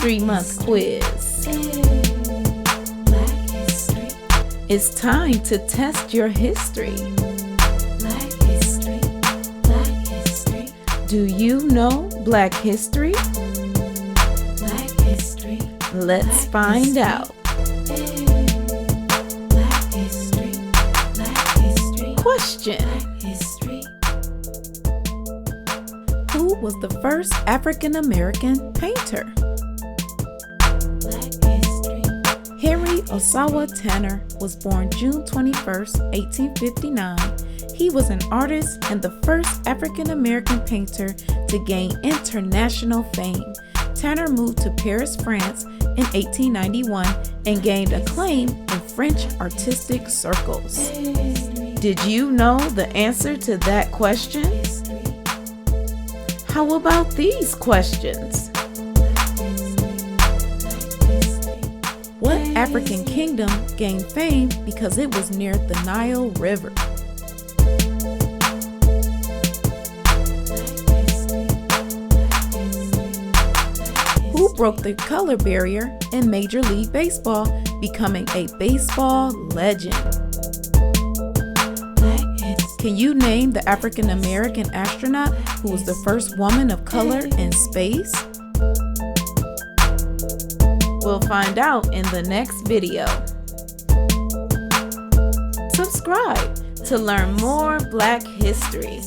History Month quiz. Black history, It's time to test your history. black history, black history, Do you know Black history? black history, Let's find out. black history, black history, Question: black history. Who was the first African American painter? Black history, Henry Ossawa Tanner was born June 21st, 1859. He was an artist and the first African American painter to gain international fame. Tanner moved to Paris, France in 1891 and gained acclaim in French artistic circles. Did you know the answer to that question? How about these questions? What African kingdom gained fame because it was near the Nile River? Who broke the color barrier in Major League Baseball, becoming a baseball legend? Can you name the African American astronaut who was the first woman of color in space? We'll find out in the next video. Subscribe to learn more Black history.